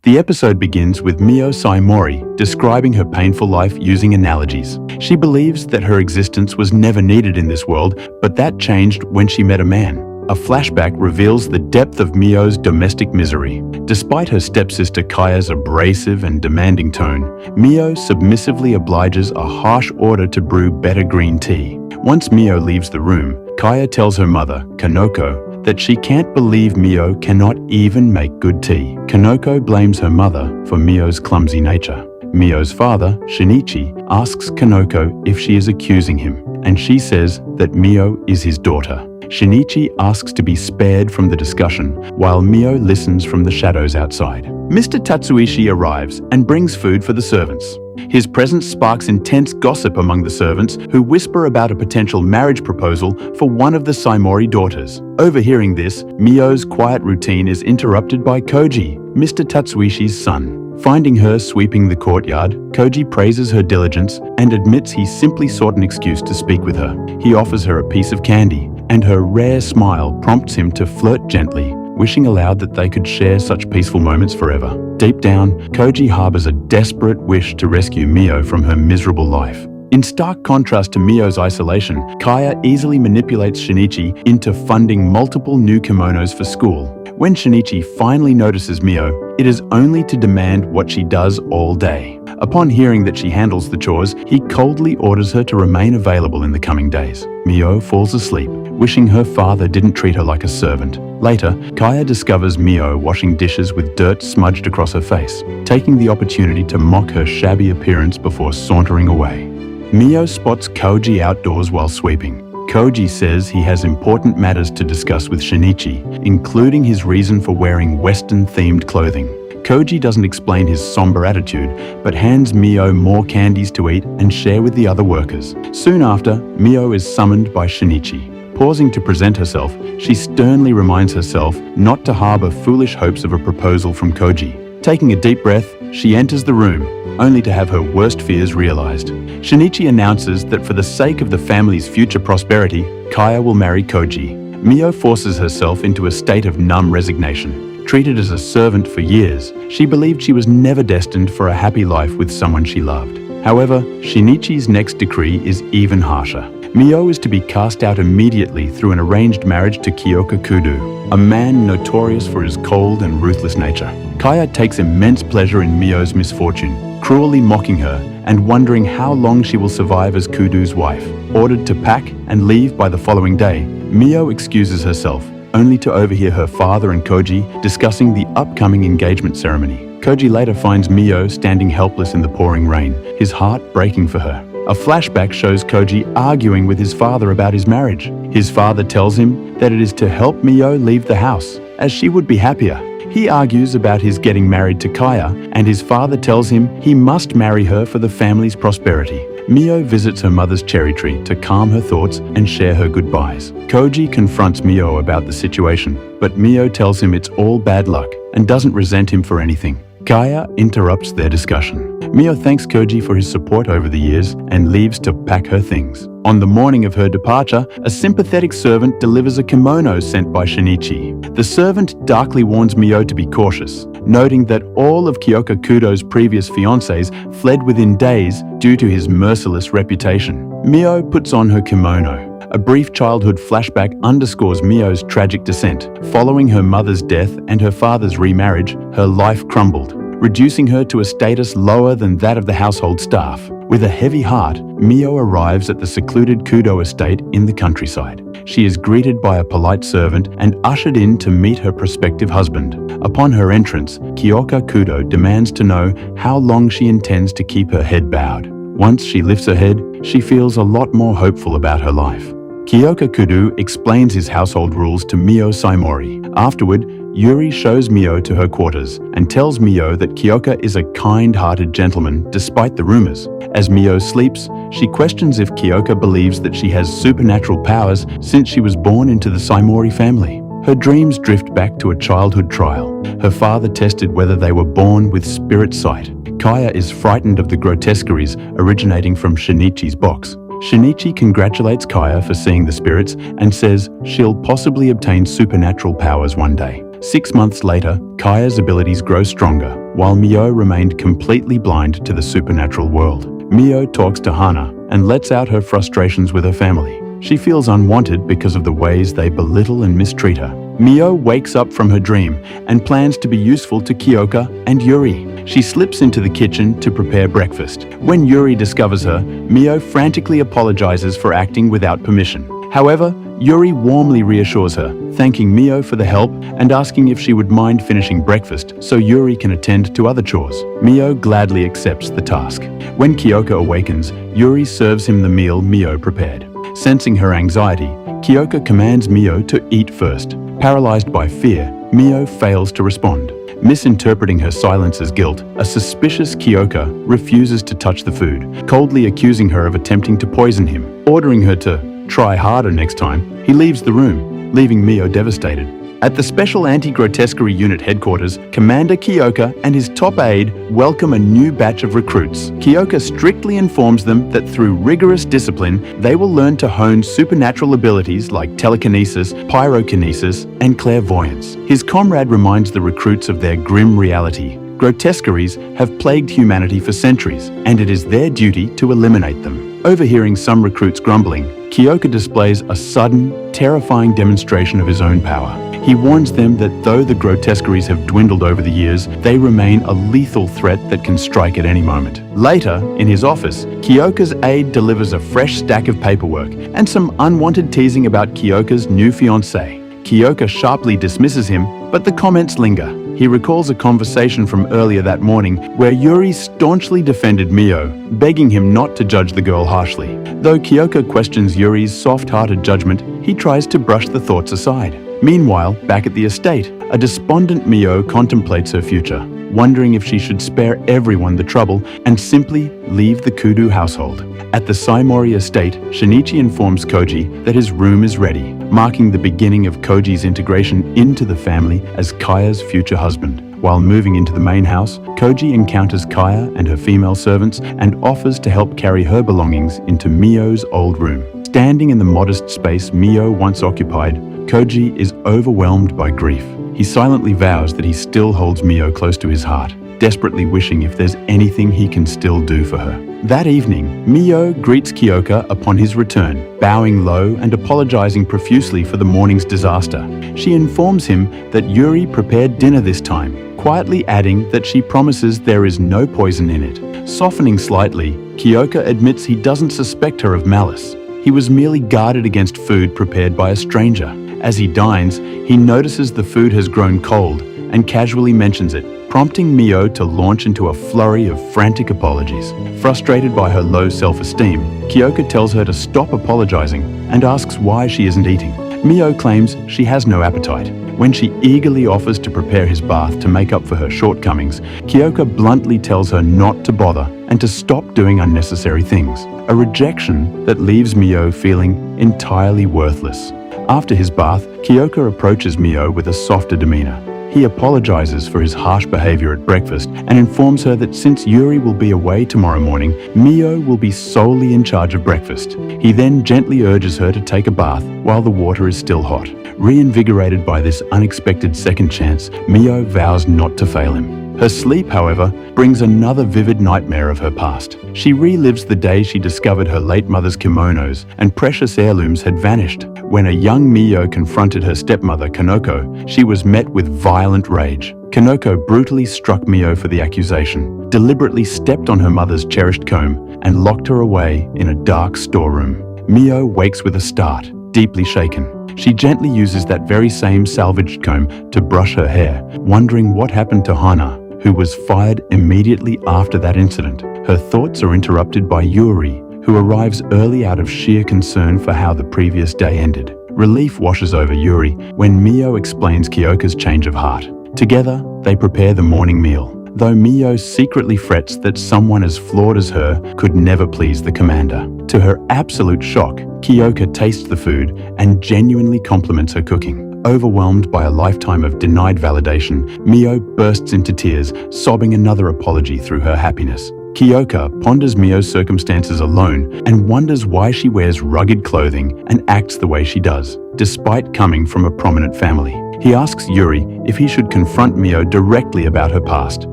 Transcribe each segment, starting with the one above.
The episode begins with Mio Saimori describing her painful life using analogies. She believes that her existence was never needed in this world, but that changed when she met a man. A flashback reveals the depth of Mio's domestic misery. Despite her stepsister Kaya's abrasive and demanding tone, Mio submissively obliges a harsh order to brew better green tea. Once Mio leaves the room, Kaya tells her mother, Kanoko, that she can't believe Mio cannot even make good tea. Kanoko blames her mother for Mio's clumsy nature. Mio's father, Shinichi, asks Kanoko if she is accusing him, and she says that Mio is his daughter. Shinichi asks to be spared from the discussion, while Mio listens from the shadows outside. Mr. Tatsuishi arrives and brings food for the servants. His presence sparks intense gossip among the servants, who whisper about a potential marriage proposal for one of the Saimori daughters. Overhearing this, Mio's quiet routine is interrupted by Koji, Mr. Tatsuishi's son. Finding her sweeping the courtyard, Koji praises her diligence and admits he simply sought an excuse to speak with her. He offers her a piece of candy, and her rare smile prompts him to flirt gently, wishing aloud that they could share such peaceful moments forever. Deep down, Koji harbors a desperate wish to rescue Mio from her miserable life. In stark contrast to Mio's isolation, Kaya easily manipulates Shinichi into funding multiple new kimonos for school. When Shinichi finally notices Mio, it is only to demand what she does all day. Upon hearing that she handles the chores, he coldly orders her to remain available in the coming days. Mio falls asleep, wishing her father didn't treat her like a servant. Later, Kaya discovers Mio washing dishes with dirt smudged across her face, taking the opportunity to mock her shabby appearance before sauntering away. Mio spots Koji outdoors while sweeping. Koji says he has important matters to discuss with Shinichi, including his reason for wearing Western-themed clothing. Koji doesn't explain his somber attitude, but hands Mio more candies to eat and share with the other workers. Soon after, Mio is summoned by Shinichi. Pausing to present herself, she sternly reminds herself not to harbor foolish hopes of a proposal from Koji. Taking a deep breath, she enters the room, only to have her worst fears realized. Shinichi announces that for the sake of the family's future prosperity, Kaya will marry Koji. Mio forces herself into a state of numb resignation. Treated as a servant for years, she believed she was never destined for a happy life with someone she loved. However, Shinichi's next decree is even harsher. Mio is to be cast out immediately through an arranged marriage to Kyoka Kudo, a man notorious for his cold and ruthless nature. Kaya takes immense pleasure in Mio's misfortune, cruelly mocking her and wondering how long she will survive as Kudo's wife. Ordered to pack and leave by the following day, Mio excuses herself, only to overhear her father and Koji discussing the upcoming engagement ceremony. Koji later finds Mio standing helpless in the pouring rain, his heart breaking for her. A flashback shows Koji arguing with his father about his marriage. His father tells him that it is to help Mio leave the house, as she would be happier. He argues about his getting married to Kaya, and his father tells him he must marry her for the family's prosperity. Mio visits her mother's cherry tree to calm her thoughts and share her goodbyes. Koji confronts Mio about the situation, but Mio tells him it's all bad luck and doesn't resent him for anything. Kaya interrupts their discussion. Mio thanks Koji for his support over the years and leaves to pack her things. On the morning of her departure, a sympathetic servant delivers a kimono sent by Shinichi. The servant darkly warns Mio to be cautious, noting that all of Kyoka Kudo's previous fiancés fled within days due to his merciless reputation. Mio puts on her kimono. A brief childhood flashback underscores Mio's tragic descent. Following her mother's death and her father's remarriage, her life crumbled, reducing her to a status lower than that of the household staff. With a heavy heart, Mio arrives at the secluded Kudo estate in the countryside. She is greeted by a polite servant and ushered in to meet her prospective husband. Upon her entrance, Kyoka Kudo demands to know how long she intends to keep her head bowed. Once she lifts her head, she feels a lot more hopeful about her life. Kyoka Kudo explains his household rules to Mio Saimori. Afterward, Yuri shows Mio to her quarters and tells Mio that Kyoka is a kind-hearted gentleman despite the rumors. As Mio sleeps, she questions if Kyoka believes that she has supernatural powers since she was born into the Saimori family. Her dreams drift back to a childhood trial. Her father tested whether they were born with spirit sight. Kaya is frightened of the grotesqueries originating from Shinichi's box. Shinichi congratulates Kaya for seeing the spirits and says she'll possibly obtain supernatural powers one day. 6 months later, Kaya's abilities grow stronger, while Mio remained completely blind to the supernatural world. Mio talks to Hana and lets out her frustrations with her family. She feels unwanted because of the ways they belittle and mistreat her. Mio wakes up from her dream and plans to be useful to Kyoka and Yuri. She slips into the kitchen to prepare breakfast. When Yuri discovers her, Mio frantically apologizes for acting without permission. However, Yuri warmly reassures her, thanking Mio for the help and asking if she would mind finishing breakfast so Yuri can attend to other chores. Mio gladly accepts the task. When Kyoka awakens, Yuri serves him the meal Mio prepared. Sensing her anxiety, Kyoka commands Mio to eat first. Paralyzed by fear, Mio fails to respond. Misinterpreting her silence as guilt, a suspicious Kyoka refuses to touch the food, coldly accusing her of attempting to poison him. Ordering her to try harder next time, he leaves the room, leaving Mio devastated. At the Special Anti-Grotesquerie Unit headquarters, Commander Kyoka and his top aide welcome a new batch of recruits. Kyoka strictly informs them that through rigorous discipline, they will learn to hone supernatural abilities like telekinesis, pyrokinesis, and clairvoyance. His comrade reminds the recruits of their grim reality. Grotesqueries have plagued humanity for centuries, and it is their duty to eliminate them. Overhearing some recruits grumbling, Kyoka displays a sudden, terrifying demonstration of his own power. He warns them that though the grotesqueries have dwindled over the years, they remain a lethal threat that can strike at any moment. Later, in his office, Kyoka's aide delivers a fresh stack of paperwork and some unwanted teasing about Kyoka's new fiancée. Kyoka sharply dismisses him, but the comments linger. He recalls a conversation from earlier that morning where Yuri staunchly defended Mio, begging him not to judge the girl harshly. Though Kyoka questions Yuri's soft-hearted judgment, he tries to brush the thoughts aside. Meanwhile, back at the estate, a despondent Mio contemplates her future, wondering if she should spare everyone the trouble and simply leave the Kudu household. At the Saimori estate, Shinichi informs Koji that his room is ready, marking the beginning of Koji's integration into the family as Kaya's future husband. While moving into the main house, Koji encounters Kaya and her female servants and offers to help carry her belongings into Mio's old room. Standing in the modest space Mio once occupied, Koji is overwhelmed by grief. He silently vows that he still holds Mio close to his heart, desperately wishing if there's anything he can still do for her. That evening, Mio greets Kyoka upon his return, bowing low and apologizing profusely for the morning's disaster. She informs him that Yuri prepared dinner this time, quietly adding that she promises there is no poison in it. Softening slightly, Kyoka admits he doesn't suspect her of malice. He was merely guarded against food prepared by a stranger. As he dines, he notices the food has grown cold and casually mentions it, prompting Mio to launch into a flurry of frantic apologies. Frustrated by her low self-esteem, Kyoka tells her to stop apologizing and asks why she isn't eating. Mio claims she has no appetite. When she eagerly offers to prepare his bath to make up for her shortcomings, Kyoka bluntly tells her not to bother and to stop doing unnecessary things, a rejection that leaves Mio feeling entirely worthless. After his bath, Kyoka approaches Mio with a softer demeanor. He apologizes for his harsh behavior at breakfast and informs her that since Yuri will be away tomorrow morning, Mio will be solely in charge of breakfast. He then gently urges her to take a bath while the water is still hot. Reinvigorated by this unexpected second chance, Mio vows not to fail him. Her sleep, however, brings another vivid nightmare of her past. She relives the day she discovered her late mother's kimonos and precious heirlooms had vanished. When a young Mio confronted her stepmother, Kanoko, she was met with violent rage. Kanoko brutally struck Mio for the accusation, deliberately stepped on her mother's cherished comb, and locked her away in a dark storeroom. Mio wakes with a start, deeply shaken. She gently uses that very same salvaged comb to brush her hair, wondering what happened to Hana, who was fired immediately after that incident. Her thoughts are interrupted by Yuri, who arrives early out of sheer concern for how the previous day ended. Relief washes over Yuri when Mio explains Kyoka's change of heart. Together, they prepare the morning meal, though Mio secretly frets that someone as flawed as her could never please the commander. To her absolute shock, Kyoka tastes the food and genuinely compliments her cooking. Overwhelmed by a lifetime of denied validation, Mio bursts into tears, sobbing another apology through her happiness. Kyoka ponders Mio's circumstances alone and wonders why she wears rugged clothing and acts the way she does, despite coming from a prominent family. He asks Yuri if he should confront Mio directly about her past.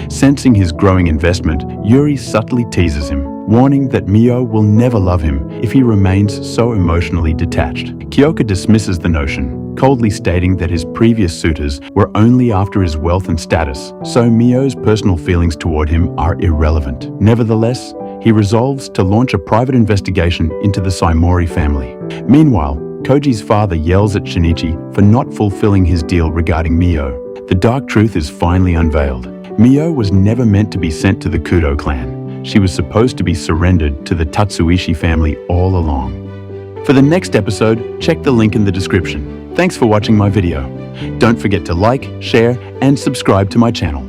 Sensing his growing investment, Yuri subtly teases him, warning that Mio will never love him if he remains so emotionally detached. Kyoka dismisses the notion, coldly stating that his previous suitors were only after his wealth and status, so Mio's personal feelings toward him are irrelevant. Nevertheless, he resolves to launch a private investigation into the Saimori family. Meanwhile, Koji's father yells at Shinichi for not fulfilling his deal regarding Mio. The dark truth is finally unveiled. Mio was never meant to be sent to the Kudo clan. She was supposed to be surrendered to the Tatsuishi family all along. For the next episode, check the link in the description. Thanks for watching my video. Don't forget to like, share, and subscribe to my channel.